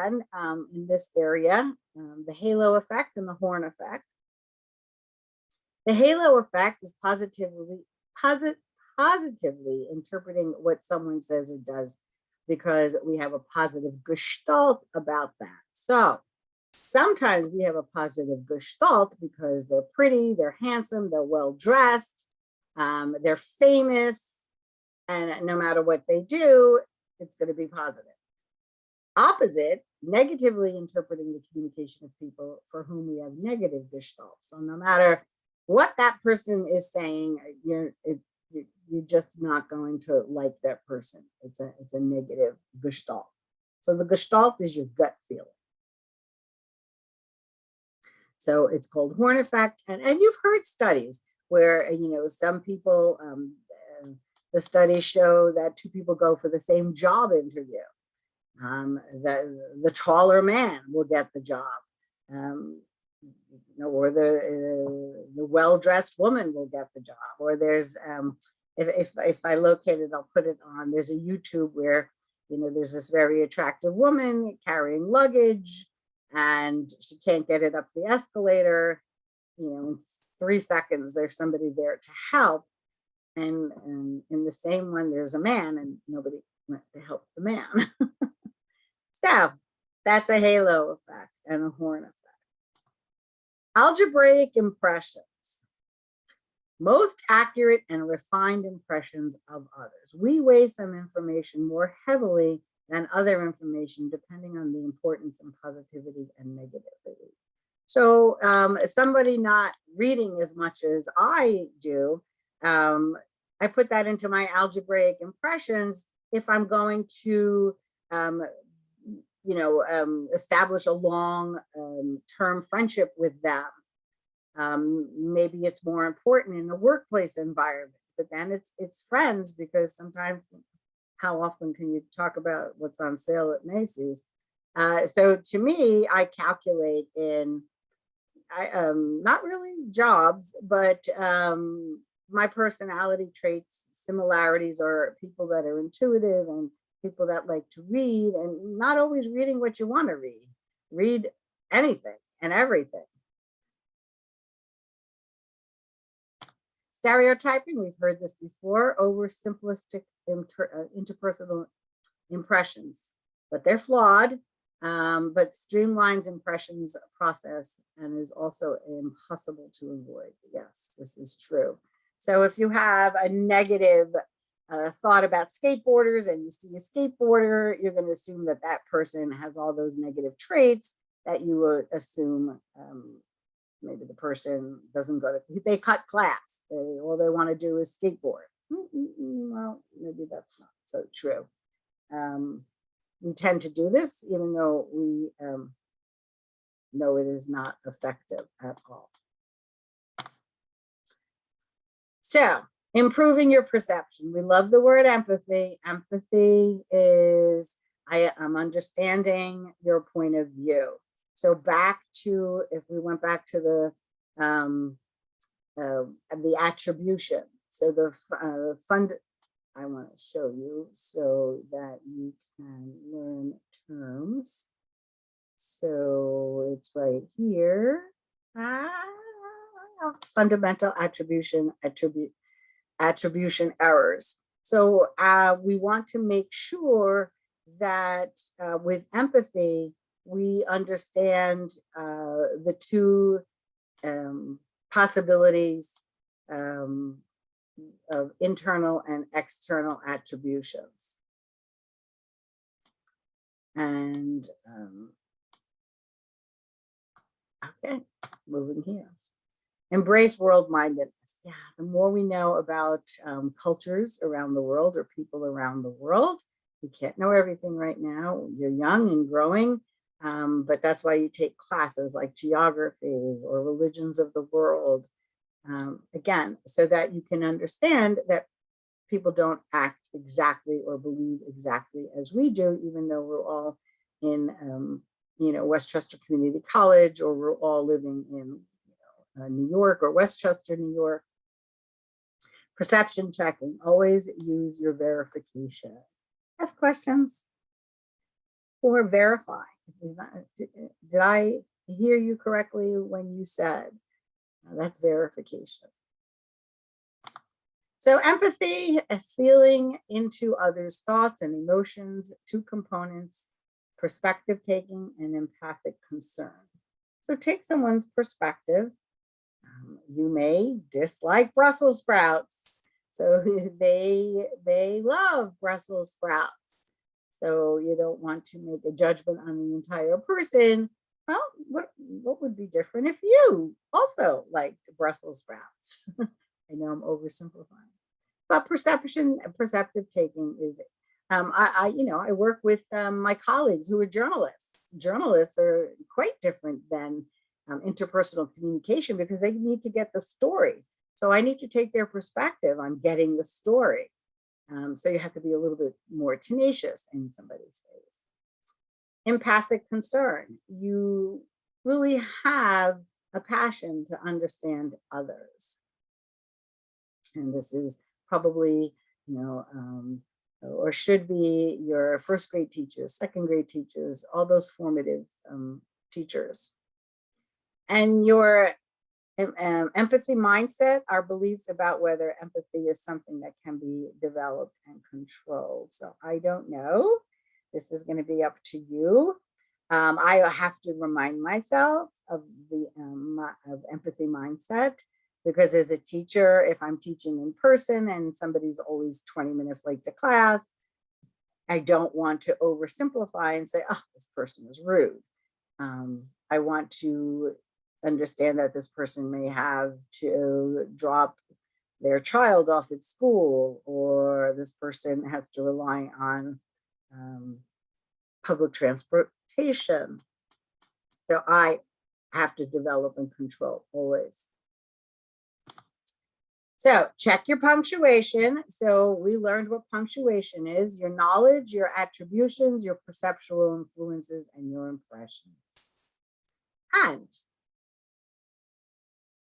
in this area, the halo effect and the horn effect. The halo effect is positively interpreting what someone says or does because we have a positive gestalt about that. So sometimes we have a positive gestalt because they're pretty, they're handsome, they're well dressed, they're famous, and no matter what they do, it's going to be positive. Opposite, negatively interpreting the communication of people for whom we have negative gestalt. So no matter what that person is saying, you're just not going to like that person. It's a negative gestalt. So the gestalt is your gut feeling. So it's called horn effect, and you've heard studies where some people, the studies show that two people go for the same job interview. The taller man will get the job. Or the well-dressed woman will get the job. Or there's, if I locate it, I'll put it on. There's a YouTube where, there's this very attractive woman carrying luggage and she can't get it up the escalator. In 3 seconds, there's somebody there to help. And in the same one, there's a man and nobody went to help the man. So that's a halo effect and a horn effect. Algebraic impressions. Most accurate and refined impressions of others. We weigh some information more heavily than other information depending on the importance and positivity and negativity. So somebody not reading as much as I do, I put that into my algebraic impressions if I'm going to establish a long-term friendship with them. Maybe it's more important in the workplace environment, but then it's friends, because sometimes how often can you talk about what's on sale at Macy's? So to me, I calculate in, not really jobs, but my personality traits, similarities are people that are intuitive and people that like to read, and not always reading what you want to read. Read anything and everything. Stereotyping, we've heard this before, oversimplistic interpersonal impressions, but they're flawed, but streamlines impressions process and is also impossible to avoid. Yes, this is true. So if you have a negative thought about skateboarders and you see a skateboarder, you're going to assume that that person has all those negative traits that you would assume. Maybe the person doesn't go to, they cut class. All they want to do is skateboard. Well, maybe that's not so true. We tend to do this even though we know it is not effective at all. So, improving your perception. We love the word empathy. Empathy is, I'm understanding your point of view. So back to, if we went back to the attribution. So the fund, I want to show you so that you can learn terms. So it's right here. Fundamental attribution errors. So we want to make sure that with empathy, we understand the two possibilities of internal and external attributions. And okay, moving here. Embrace world-mindedness. Yeah, the more we know about cultures around the world or people around the world, we can't know everything right now. You're young and growing, but that's why you take classes like geography or religions of the world. Again, so that you can understand that people don't act exactly or believe exactly as we do, even though we're all in, Westchester Community College, or we're all living in New York or Westchester, New York. Perception checking, always use your verification. Ask questions or verify. Did I hear you correctly when you said? That's verification. So empathy, a feeling into others' thoughts and emotions, two components, perspective taking and empathic concern. So take someone's perspective. You may dislike Brussels sprouts. So they love Brussels sprouts. So you don't want to make a judgment on the entire person. Well, what would be different if you also liked Brussels sprouts? I know I'm oversimplifying, but perception and perceptive taking is. I work with my colleagues who are journalists. Journalists are quite different than interpersonal communication because they need to get the story. So I need to take their perspective on getting the story. So you have to be a little bit more tenacious in somebody's face. Empathic concern. You really have a passion to understand others. And this is probably, or should be your first grade teachers, second grade teachers, all those formative teachers. And your empathy mindset, our beliefs about whether empathy is something that can be developed and controlled. So I don't know. This is going to be up to you. I have to remind myself of the of empathy mindset, because as a teacher, if I'm teaching in person and somebody's always 20 minutes late to class, I don't want to oversimplify and say, oh, this person is rude. I want to understand that this person may have to drop their child off at school, or this person has to rely on public transportation. So I have to develop and control always. So check your punctuation. So we learned what punctuation is: your knowledge, your attributions, your perceptual influences, and your impressions. And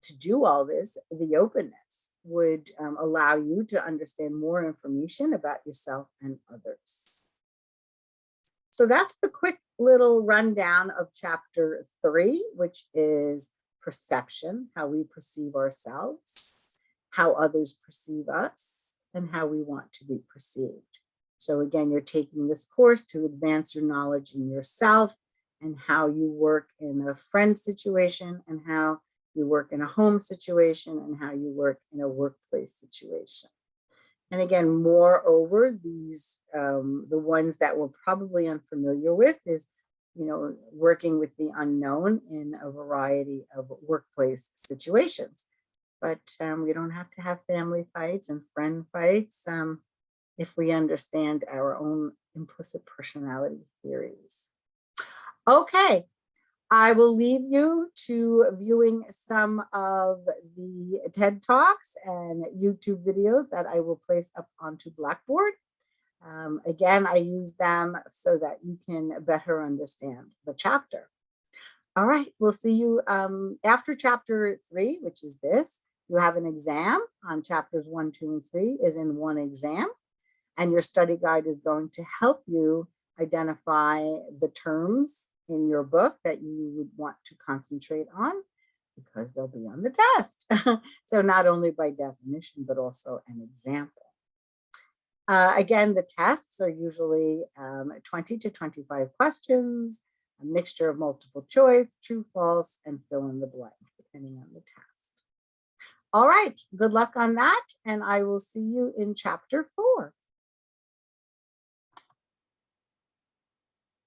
to do all this, the openness would allow you to understand more information about yourself and others. So that's the quick little rundown of chapter 3, which is perception, how we perceive ourselves, how others perceive us, and how we want to be perceived. So again, you're taking this course to advance your knowledge in yourself and how you work in a friend situation, and how you work in a home situation, and how you work in a workplace situation. And again, moreover, these, the ones that we're probably unfamiliar with is, working with the unknown in a variety of workplace situations. But we don't have to have family fights and friend fights if we understand our own implicit personality theories. Okay, I will leave you to viewing some of the TED Talks and YouTube videos that I will place up onto Blackboard. Again, I use them so that you can better understand the chapter. All right, we'll see you after chapter 3, which is this. You have an exam on chapters 1, 2, and 3 is in one exam. And your study guide is going to help you identify the terms in your book that you would want to concentrate on, because they'll be on the test. So not only by definition, but also an example. Again, the tests are usually 20 to 25 questions, a mixture of multiple choice, true, false, and fill in the blank, depending on the test. All right, good luck on that, and I will see you in chapter 4.